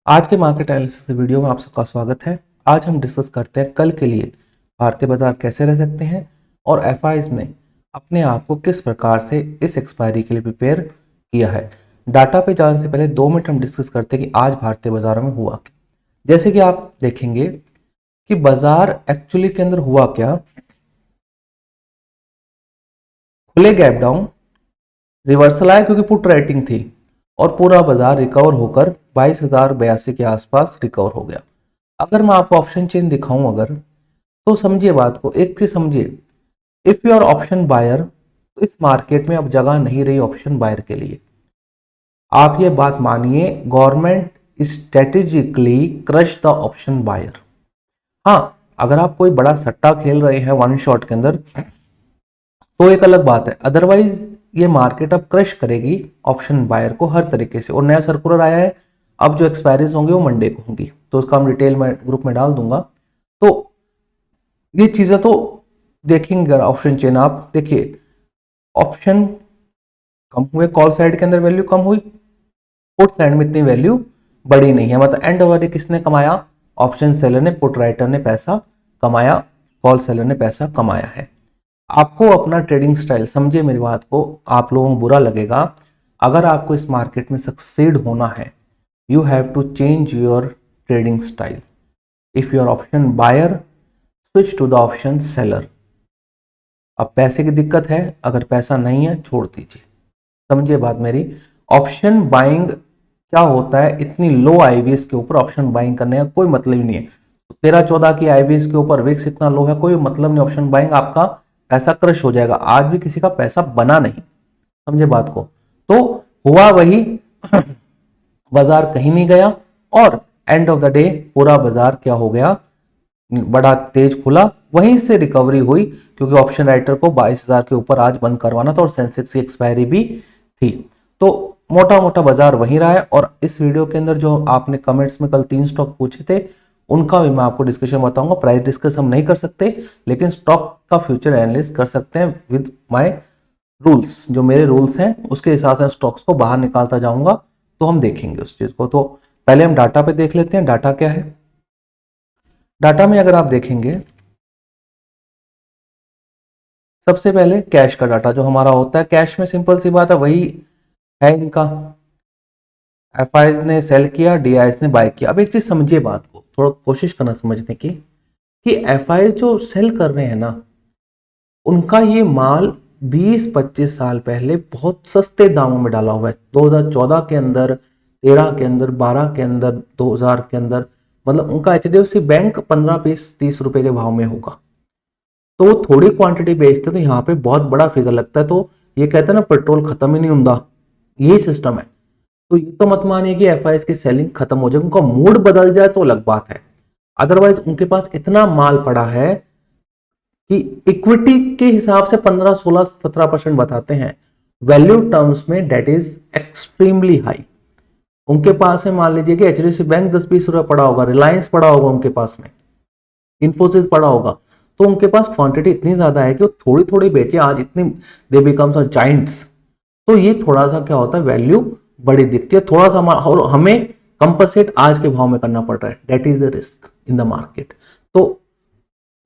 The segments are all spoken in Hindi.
आज के मार्केट एनालिसिस वीडियो में आप सबका स्वागत है। आज हम डिस्कस करते हैं कल के लिए भारतीय बाजार कैसे रह सकते हैं और एफआईज ने अपने आप को किस प्रकार से इस एक्सपायरी के लिए प्रिपेयर किया है। डाटा पे जाने से पहले 2 मिनट हम डिस्कस करते हैं कि आज भारतीय बाजारों में हुआ क्या। जैसे कि आप देखेंगे कि बाजार एक्चुअली के अंदर हुआ क्या, खुले गैप डाउन, रिवर्सल आया क्योंकि पुट राइटिंग थी और पूरा बाजार रिकवर होकर 22,082 के आसपास रिकवर हो गया। अगर मैं आपको ऑप्शन चेन दिखाऊं अगर, तो समझिए बात को, एक चीज समझिए, if you are option buyer तो इस मार्केट में अब जगह नहीं रही ऑप्शन बायर के लिए। आप ये बात मानिए, government strategically crush the option buyer. हाँ, अगर आप कोई बड़ा सट्टा खेल रहे हैं वन शॉट के अंदर तो एक अलग बात है, अदरवाइज ये मार्केट अब क्रश करेगी ऑप्शन बायर को हर तरीके से। और नया सर्कुलर आया है, अब जो एक्सपायरीज होंगे वो मंडे को होंगी, तो उसका हम डिटेल में ग्रुप में डाल दूंगा। तो ये चीजें तो देखेंगे। अगर ऑप्शन चेन आप देखिए, ऑप्शन कम हुए, कॉल साइड के अंदर वैल्यू कम हुई, पुट साइड में इतनी वैल्यू बड़ी नहीं है। मतलब एंड ओवर किसने कमाया? ऑप्शन सेलर ने, पुट राइटर ने पैसा कमाया, कॉल सेलर ने पैसा कमाया है। आपको अपना ट्रेडिंग स्टाइल, समझिए मेरी बात को, आप लोगों को बुरा लगेगा, अगर आपको इस मार्केट में सक्सीड होना है, you have to change your trading style. If you're option buyer, switch to the option seller. अब पैसे की दिक्कत है, अगर पैसा नहीं है छोड़ दीजिए। समझिए बात मेरी, ऑप्शन बाइंग क्या होता है, इतनी लो आईवीएस के ऊपर ऑप्शन बाइंग करने का कोई मतलब ही नहीं है। 13-14 की आईवीएस के ऊपर विक्स इतना लो है, कोई मतलब नहीं ऑप्शन बाइंग, आपका पैसा क्रश हो जाएगा। आज भी किसी का पैसा बना नहीं, समझे बात को। तो हुआ वही बाजार कहीं नहीं गया और एंड ऑफ द डे पूरा बाजार क्या हो गया, बड़ा तेज खुला, वहीं से रिकवरी हुई क्योंकि ऑप्शन राइटर को 22,000 के ऊपर आज बंद करवाना था और सेंसेक्स की एक्सपायरी भी थी। तो मोटा मोटा बाजार वहीं रहा है। और इस वीडियो के अंदर जो आपने कमेंट्स में कल 3 स्टॉक पूछे थे, उनका भी मैं आपको डिस्कशन बताऊंगा। प्राइस डिस्कस हम नहीं कर सकते, लेकिन स्टॉक का फ्यूचर एनालिसिस कर सकते हैं विद माय रूल्स। जो मेरे रूल्स हैं उसके हिसाब से स्टॉक्स को बाहर निकालता जाऊंगा, तो हम देखेंगे उस चीज को। तो पहले हम डाटा पे देख लेते हैं, डाटा क्या है। डाटा में अगर आप देखेंगे, सबसे पहले कैश का डाटा जो हमारा होता है, कैश में सिंपल सी बात है, वही है इनका। एफआईज ने सेल किया, डीआईएस ने बाय किया। अब एक चीज समझिए बात को, थोड़ा कोशिश करना समझने की, कि एफआईज जो सेल कर रहे हैं ना, उनका ये माल 20-25 साल पहले बहुत सस्ते दामों में डाला हुआ है। 2014 के अंदर, 13 के अंदर, 12 के अंदर, 2000 के अंदर, मतलब उनका एचडीएफसी बैंक 15-20-30 रुपए के भाव में होगा। तो वो थोड़ी क्वांटिटी बेचते तो यहाँ पे बहुत बड़ा फिगर लगता है। तो ये कहते हैं ना, पेट्रोल खत्म ही नहीं होता, यही सिस्टम है। तो ये तो मत मानिए कि एफआईएस की सेलिंग खत्म हो जाए, उनका मूड बदल जाए तो अलग बात है। अदरवाइज उनके पास इतना माल पड़ा है कि इक्विटी के हिसाब से 15-16-17% बताते हैं, वैल्यू टर्म्स में डेट इज एक्सट्रीमली हाई। उनके पास है, मान लीजिए कि एचडीएफसी बैंक 10-20 रुपए पड़ा होगा, रिलायंस पड़ा होगा उनके पास में, इन्फोसिस पड़ा होगा, तो उनके पास क्वांटिटी इतनी ज्यादा है कि वो थोड़ी थोड़ी बेचे, आज इतनी दे बिकम्स जाइंट्स। तो ये थोड़ा सा क्या होता है, वैल्यू बड़ी दिखती है थोड़ा सा, और हमें कंपनसेट आज के भाव में करना पड़ रहा है, that is a risk in the market. तो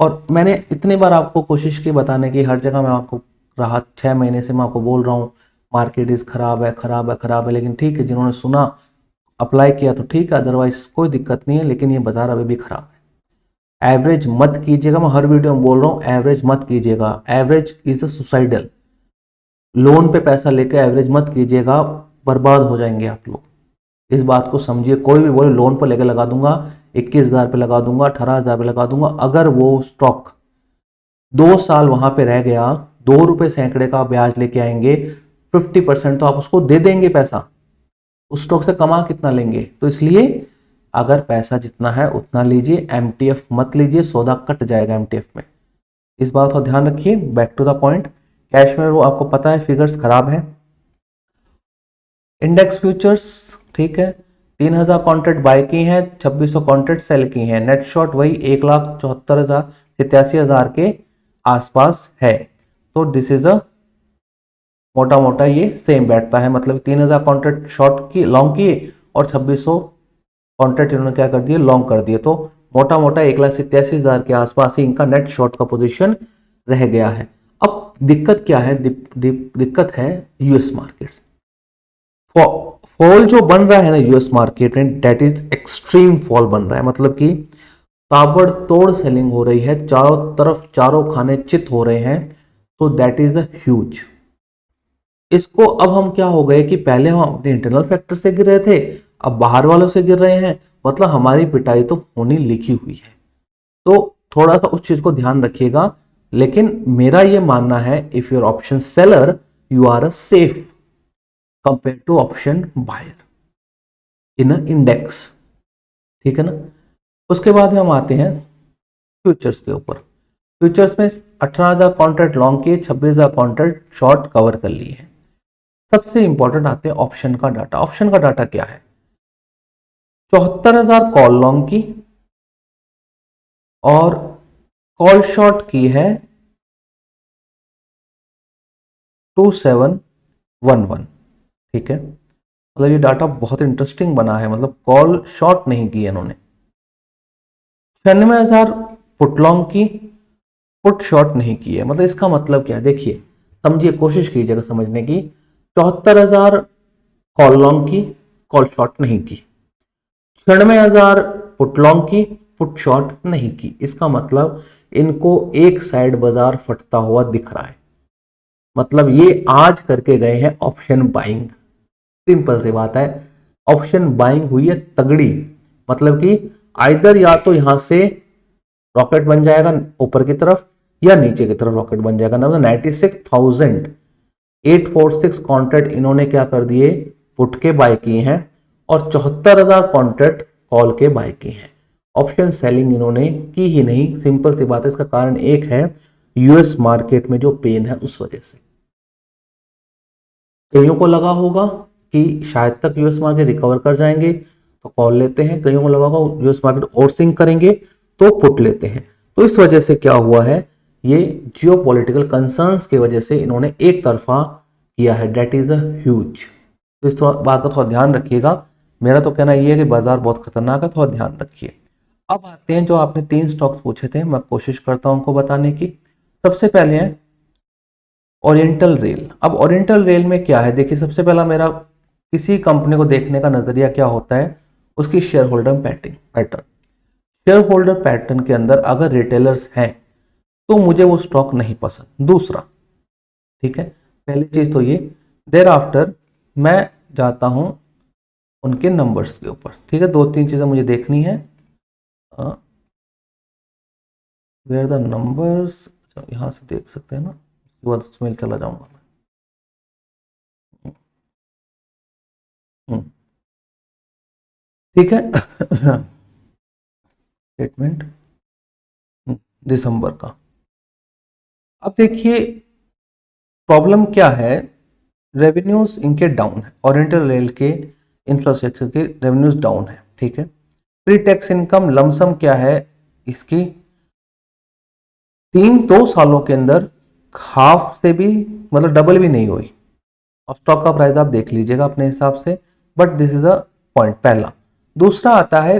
और मैंने इतनी बार आपको कोशिश की बताने की, हर जगह मैं आपको रहा 6 महीने से मैं आपको बोल रहा हूँ मार्केट इज खराब है, खराब है, खराब है। लेकिन ठीक है, जिन्होंने सुना, अप्लाई किया तो ठीक है, अदरवाइज कोई दिक्कत नहीं है। लेकिन ये बाजार अभी भी खराब है। एवरेज मत कीजिएगा, मैं हर वीडियो में बोल रहा हूँ, एवरेज मत कीजिएगा। Average is a suicidal. Loan पे पैसा लेकर एवरेज मत कीजिएगा, बर्बाद हो जाएंगे आप लोग। इस बात को समझिए। कोई भी बोले लोन पर लेकर लगा दूंगा, 21,000 पे लगा दूंगा, 18,000 पे लगा दूंगा, अगर वो स्टॉक 2 साल वहां पे रह गया, 2 रुपए सैकड़े का ब्याज लेके आएंगे, 50% तो आप उसको दे देंगे पैसा। उस स्टॉक से कमा कितना लेंगे? तो इसलिए अगर पैसा जितना है उतना लीजिए, एमटीएफ मत लीजिए, सौदा कट जाएगा एमटीएफ में। इस बात का ध्यान रखिए। Back to the point, cash में वो आपको पता है फिगर्स खराब है। इंडेक्स फ्यूचर्स ठीक है, 3,000 कॉन्ट्रैक्ट बाय की हैं, 2,600 कॉन्ट्रैक्ट सेल की हैं। नेट शॉर्ट वही 1,74,000 87,000 के आसपास है। तो दिस इज अ मोटा मोटा ये सेम बैठता है, मतलब 3,000 कॉन्ट्रैक्ट शॉर्ट की, लॉन्ग किए और 2,600 कॉन्ट्रैक्ट इन्होंने क्या कर दिए, लॉन्ग कर दिए। तो मोटा मोटा 1,87,000 के आसपास ही इनका नेट शॉर्ट का पोजीशन रह गया है। अब दिक्कत क्या है, दिक्कत है यूएस मार्केट। फॉल जो बन रहा है ना यूएस मार्केट में, डेट इज एक्सट्रीम फॉल बन रहा है, मतलब कि ताबड़तोड़ सेलिंग हो रही है, चारों तरफ चारों खाने चित हो रहे हैं। तो दैट इज अ ह्यूज। इसको अब हम क्या हो गए कि पहले हम अपने इंटरनल फैक्टर से गिर रहे थे, अब बाहर वालों से गिर रहे हैं, मतलब हमारी पिटाई तो होनी लिखी हुई है। तो थोड़ा सा उस चीज को ध्यान रखिएगा। लेकिन मेरा ये मानना है, if you're option seller you are a safe compare to option buyer in index, ठीक है ना। उसके बाद हम आते हैं फ्यूचर्स के ऊपर। फ्यूचर्स में 18,000 कॉन्ट्रैक्ट लॉन्ग किए, 26,000 कॉन्ट्रैक्ट शॉर्ट कवर कर लिए हैं। सबसे इंपॉर्टेंट आते हैं ऑप्शन का डाटा। ऑप्शन का डाटा क्या है, 74,000 कॉल लॉन्ग की और कॉल शॉर्ट की है 2711, ठीक है। मतलब ये डाटा बहुत इंटरेस्टिंग बना है, मतलब कॉल शॉर्ट नहीं की इन्होंने। 96,000 पुट लॉन्ग की, पुट शॉर्ट नहीं की है। मतलब इसका मतलब क्या है, देखिए समझिए, कोशिश कीजिएगा समझने की। 74,000 कॉल लॉन्ग की, कॉल शॉर्ट नहीं की। 96,000 पुट लॉन्ग की, पुट शॉर्ट नहीं की। इसका मतलब इनको एक साइड बाजार फटता हुआ दिख रहा है, मतलब ये आज करके गए हैं ऑप्शन बाइंग। सिंपल सी बात है, ऑप्शन बाइंग हुई है तगड़ी। मतलब कि आइदर या तो यहां से रॉकेट बन जाएगा ऊपर की तरफ, या नीचे की तरफ रॉकेट बन जाएगा। मतलब 96,846 कॉन्ट्रैक्ट इन्होंने क्या कर दिए, पुट के बाय किए हैं, और 74,000 कॉन्ट्रैक्ट कॉल के बाय किए हैं। ऑप्शन सेलिंग इन्होंने की ही नहीं। सिंपल सी बात है, इसका कारण एक है यूएस मार्केट में जो पेन है उस वजह से। कईयों को लगा होगा कि शायद तक यूएस मार्केट रिकवर कर जाएंगे तो कॉल लेते हैं, कईयों को लगा होगा यूएस मार्केट और सिंक करेंगे तो पुट लेते हैं। तो इस वजह से क्या हुआ है, ये जियोपॉलिटिकल कंसर्न्स की वजह से इन्होंने एक तरफा किया है, डेट इज अ ह्यूज। तो इस बात का थोड़ा ध्यान रखिएगा। मेरा तो कहना यह है कि बाजार बहुत खतरनाक है, थोड़ा ध्यान रखिए। अब आते हैं जो आपने 3 स्टॉक्स पूछे थे, मैं कोशिश करता हूं उनको बताने की। सबसे पहले है ओरिएंटल रेल। अब ओरिएंटल रेल में क्या है, देखिए सबसे पहला मेरा किसी कंपनी को देखने का नजरिया क्या होता है, उसकी share holder pattern. Share holder pattern के अंदर अगर रिटेलर्स हैं तो मुझे वो स्टॉक नहीं पसंद। दूसरा, ठीक है, पहली चीज तो ये। देर आफ्टर मैं जाता हूं उनके नंबर्स के ऊपर, ठीक है। 2-3 चीजें मुझे देखनी है। वेयर द नंबर्स, यहां से देख सकते हैं ना, उसके बाद उसमें चला जाऊंगा। ठीक है। स्टेटमेंट दिसंबर का। अब देखिए प्रॉब्लम क्या है, रेवेन्यूज इनके डाउन है, ओरिएंटल रेल के इंफ्रास्ट्रक्चर के रेवेन्यूज डाउन है, ठीक है। प्री टैक्स इनकम लमसम क्या है इसकी, 2 सालों के अंदर हाफ से भी, मतलब डबल भी नहीं हुई। और स्टॉक का प्राइस आप देख लीजिएगा अपने हिसाब से, but this is a point पहला। दूसरा आता है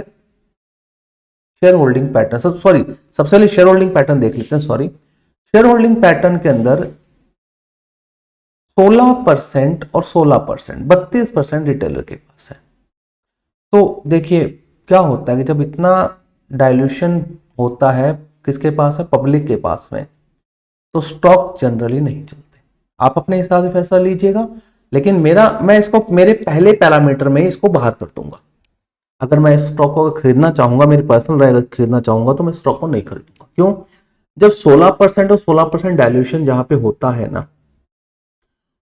शेयर होल्डिंग पैटर्न, सॉरी सबसे पहले शेयर होल्डिंग पैटर्न देख लेते हैं। सॉरी, शेयर होल्डिंग पैटर्न के अंदर 16% और 16%, 32% रिटेलर के पास है। तो देखिए क्या होता है कि जब इतना डाइल्यूशन होता है, किसके पास है, पब्लिक के पास में, तो स्टॉक जनरली नहीं चलते। आप अपने हिसाब से फैसला लीजिएगा, लेकिन मैं इसको मेरे पहले पैरामीटर में इसको बाहर कर दूंगा। अगर मैं इस स्टॉक को खरीदना चाहूंगा, मेरी पर्सनल राय खरीदना चाहूंगा, तो मैं स्टॉक को नहीं खरीदूंगा। क्यों, जब 16% और 16% डायल्यूशन जहां पे होता है ना,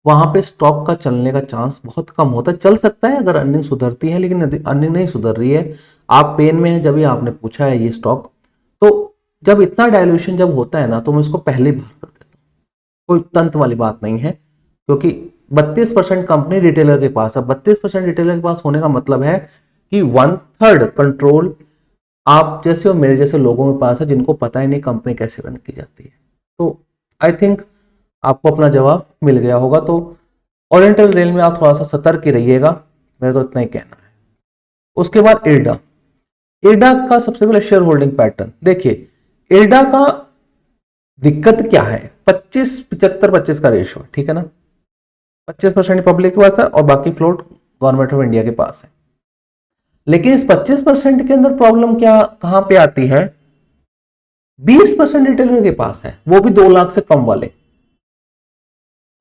वहां पे स्टॉक का चलने का चांस बहुत कम होता है। चल सकता है अगर अर्निंग सुधरती है, लेकिन यदि अर्निंग नहीं सुधर रही है, आप पेन में है, जब ये आपने पूछा है ये स्टॉक, तो जब इतना डायल्यूशन जब होता है ना, तो मैं इसको पहले बाहर कर देता हूँ। कोई तंत्र वाली बात नहीं है, क्योंकि 32% कंपनी रिटेलर के पास है। 32% रिटेलर के पास होने का मतलब है कि 1/3 कंट्रोल आप जैसे और मेरे जैसे लोगों के पास है, जिनको पता ही नहीं कंपनी कैसे रन की जाती है। तो आई थिंक आपको अपना जवाब मिल गया होगा। तो ओरिएंटल रेल में आप थोड़ा सा सतर्क ही रहिएगा, मेरा तो इतना ही कहना है। उसके बाद इल्डा, इरडा का सबसे पहले शेयर होल्डिंग पैटर्न देखिए। इरडा का दिक्कत क्या है, 25-75-25 का रेशियो, ठीक है ना। 25% पब्लिक के पास है और बाकी फ्लोट गवर्नमेंट ऑफ इंडिया के पास है। लेकिन इस 25% के अंदर प्रॉब्लम क्या कहां पे आती है, 20% रिटेलर के पास है, वो भी 2 लाख से कम वाले।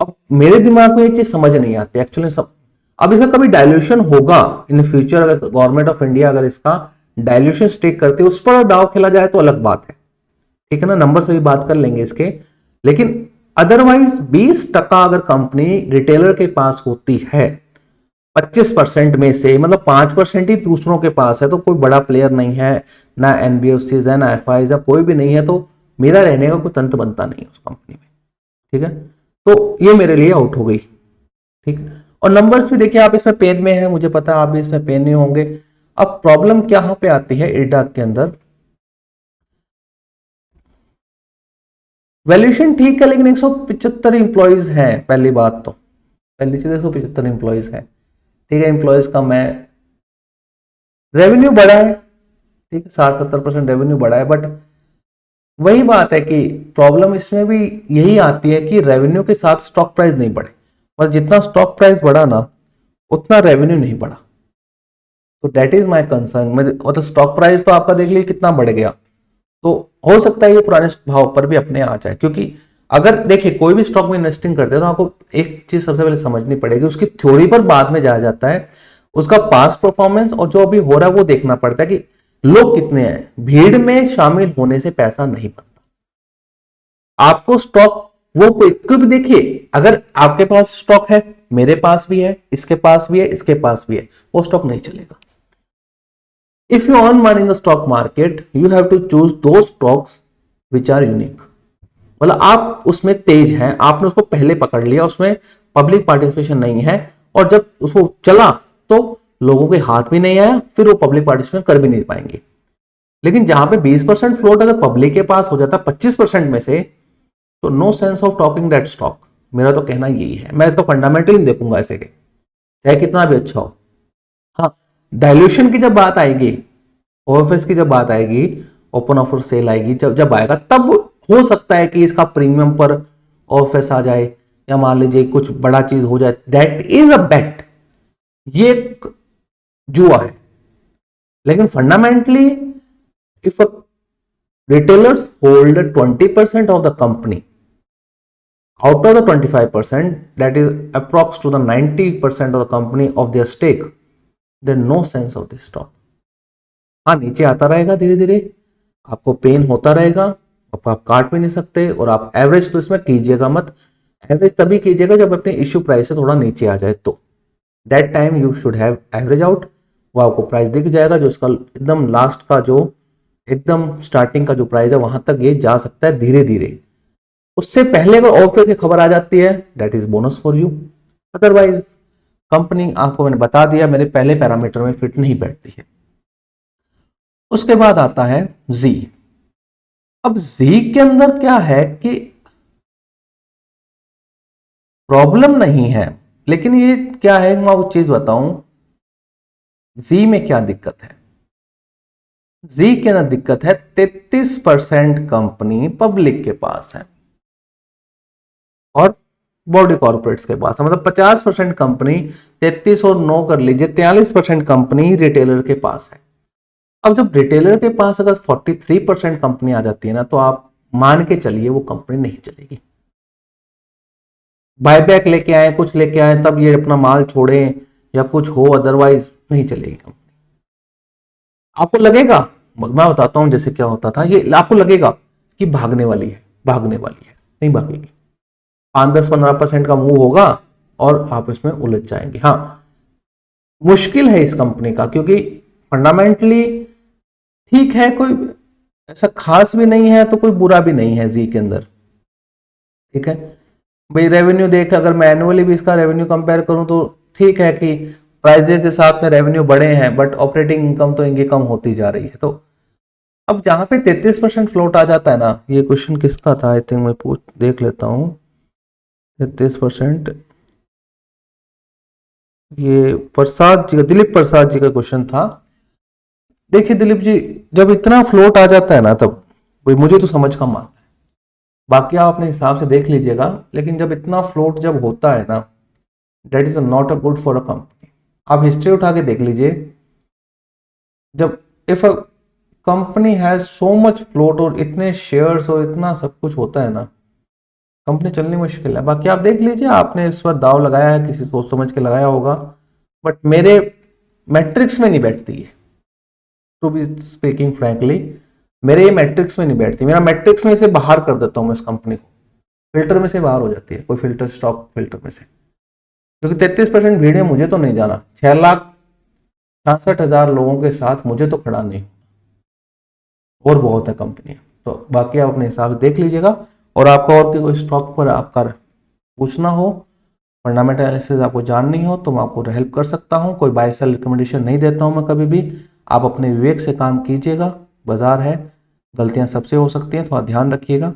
अब मेरे दिमाग में ये चीज समझ नहीं आती एक्चुअली सब। अब इसका कभी डायल्यूशन होगा इन फ्यूचर, अगर गवर्नमेंट ऑफ इंडिया अगर इसका डायल्यूशन स्टेक करते उस पर दाव खेला जाए तो अलग बात है, ठीक है ना, नंबर से भी बात कर लेंगे इसके। लेकिन अदरवाइज 20% अगर कंपनी रिटेलर के पास होती है 25% में से, मतलब 5% ही दूसरों के पास है, तो कोई बड़ा प्लेयर नहीं है, ना एनबीएफसी है ना एफआई है, कोई भी नहीं है, तो मेरा रहने का कोई तंत्र बनता नहीं है उस कंपनी में, ठीक है। तो ये मेरे लिए आउट हो गई, ठीक। और नंबर्स भी देखिए, आप इसमें पेन में है, मुझे पता है आप भी इसमें पेन में होंगे। अब प्रॉब्लम क्या पे आती है इरडा के अंदर, वैल्यूएशन ठीक है लेकिन 175 इंप्लॉइज हैं, पहली बात तो, पहली चीज 175 इंप्लॉइज है, ठीक है, इंप्लॉइज कम है, रेवेन्यू बढ़ा है, ठीक है, 60-70% रेवेन्यू बढ़ा है, बट वही बात है कि प्रॉब्लम इसमें भी यही आती है कि रेवेन्यू के साथ स्टॉक प्राइस नहीं बढ़े, मतलब जितना स्टॉक प्राइस बढ़ा ना उतना रेवेन्यू नहीं बढ़ा। तो दैट इज माय कंसर्न, मतलब स्टॉक प्राइस तो आपका देख लीजिए कितना बढ़ गया, तो हो सकता है ये पुराने भाव पर भी अपने आ जाए। क्योंकि अगर देखिए कोई भी स्टॉक में इन्वेस्टिंग करते हैं तो आपको एक चीज सबसे पहले समझनी पड़ेगी, उसकी थ्योरी पर बाद में जाया जाता है, उसका पास्ट परफॉर्मेंस और जो अभी हो रहा है वो देखना पड़ता है कि लोग कितने हैं। भीड़ में शामिल होने से पैसा नहीं बनता, आपको स्टॉक वो क्योंकि देखिए अगर आपके पास स्टॉक है, मेरे पास भी है, इसके पास भी है, इसके पास भी है, वो स्टॉक नहीं चलेगा। If you earn money in the stock market, you have to choose those stocks which are unique। मतलब आप उसमें तेज हैं, आपने उसको पहले पकड़ लिया, उसमें पब्लिक पार्टिसिपेशन नहीं है, और जब उसको चला तो लोगों के हाथ भी नहीं आया, फिर वो पब्लिक पार्टिसिपेशन कर भी नहीं पाएंगे। लेकिन जहां पे 20% फ्लोट अगर पब्लिक के पास हो जाता 25% में से, तो no sense of talking that stock. मेरा तो कहना यही है, मैं इसका फंडामेंटल देखूंगा ऐसे के, चाहे कितना भी अच्छा हो। हाँ, डायल्यूशन की जब बात आएगी, ओएफएस की जब बात आएगी, ओपन ऑफर सेल आएगी, जब जब आएगा तब हो सकता है कि इसका प्रीमियम पर ओएफएस आ जाए, या मान लीजिए कुछ बड़ा चीज हो जाए, दैट इज अ बेट, ये एक जुआ है। लेकिन fundamentally if retailers hold 20% of the company out of the 25%, that is approx to the 90% of the company of their stake, there no sense of this stock। हाँ, नीचे आता रहेगा धीरे धीरे, आपको पेन होता रहेगा, आप काट भी नहीं सकते, और आप एवरेज तो इसमें कीजिएगा मत, एवरेज तभी कीजिएगा जब अपने इश्यू प्राइस से थोड़ा नीचे आ जाए, तो that time you should have average out. वो आपको प्राइस दिख जाएगा, जो उसका एकदम लास्ट का जो एकदम स्टार्टिंग का जो प्राइस है वहां तक ये जा सकता है धीरे धीरे। उससे पहले अगर ऑफर की खबर आ जाती है, that is bonus for you. Otherwise company आपको मैंने बता दिया मेरे पहले पैरामीटर में फिट नहीं बैठती है। उसके बाद आता है जी। अब जी के अंदर क्या है कि प्रॉब्लम नहीं है, लेकिन ये क्या है मैं वो चीज बताऊं, जी में क्या दिक्कत है। जी के अंदर दिक्कत है 33% कंपनी पब्लिक के पास है और बॉडी कॉर्पोरेट्स के पास है, मतलब 50% कंपनी, 33 और 9 कर लीजिए, 43% कंपनी रिटेलर के पास है। अब जब रिटेलर के पास अगर 43% कंपनी आ जाती है ना, तो आप मान के चलिए वो कंपनी नहीं चलेगी। बायबैक लेके आए, कुछ लेके आए, तब ये अपना माल छोड़े या कुछ हो, अदरवाइज नहीं चलेगी कंपनी। आपको लगेगा, मैं बताता हूं जैसे क्या होता था, ये आपको लगेगा कि भागने वाली है, भागने वाली है, नहीं भागेगी। 5-10-15% का मूव होगा और आप इसमें उलझ जाएंगे। हाँ, मुश्किल है इस कंपनी का, क्योंकि फंडामेंटली ठीक है, कोई ऐसा खास भी नहीं है तो कोई बुरा भी नहीं है जी के अंदर, ठीक है भाई। रेवेन्यू देख, अगर मैं एनुअली भी इसका रेवेन्यू कंपेयर करूं तो ठीक है कि प्राइजेस के साथ में रेवेन्यू बढ़े हैं, बट ऑपरेटिंग इनकम तो इनकी कम होती जा रही है। तो अब जहां पे 33% फ्लोट आ जाता है ना, ये क्वेश्चन किसका था, आई थिंक मैं पूछ देख लेता हूं। 33%, ये प्रसाद जी का, दिलीप प्रसाद जी का क्वेश्चन था। देखिए दिलीप जी, जब इतना फ्लोट आ जाता है ना तब भाई मुझे तो समझ कम आता है, बाकी आप अपने हिसाब से देख लीजिएगा, लेकिन जब इतना फ्लोट जब होता है ना, that is not a good for a company. आप हिस्ट्री उठा के देख लीजिए, जब if a company has so much float और इतने शेयर्स और इतना सब कुछ होता है ना, कंपनी चलनी मुश्किल है। बाकी आप देख लीजिए, आपने इस पर दाव लगाया है, किसी सोच समझ के लगाया होगा, बट मेरे मैट्रिक्स में नहीं बैठती है, टू बी स्पीकिंग फ्रैंकली। मेरे ये मैट्रिक्स में नहीं बैठती, मेरा मैट्रिक्स में से बाहर कर देता हूँ मैं इस कंपनी को, फिल्टर में से बाहर हो जाती है, कोई फिल्टर स्टॉक फिल्टर में से, क्योंकि 33% भीड़ है, मुझे तो नहीं जाना 6,66,000 लोगों के साथ, मुझे तो खड़ा नहीं, और बहुत है कंपनी। तो बाकी आप अपने हिसाब से देख लीजिएगा, और आपका और कोई स्टॉक पर आपका पूछना हो, फंडामेंटल एनालिसिस आपको जाननी हो, तो मैं आपको हेल्प कर सकता हूँ। कोई बाय सेल रिकमेंडेशन नहीं देता हूँ मैं कभी भी। आप अपने विवेक से काम कीजिएगा, बाजार है, गलतियाँ सबसे हो सकती हैं, थोड़ा ध्यान रखिएगा।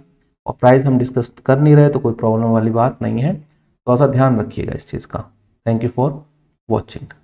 और प्राइस हम डिस्कस कर नहीं रहे तो कोई प्रॉब्लम वाली बात नहीं है, थोड़ा सा ध्यान रखिएगा इस चीज़ का। Thank you for watching.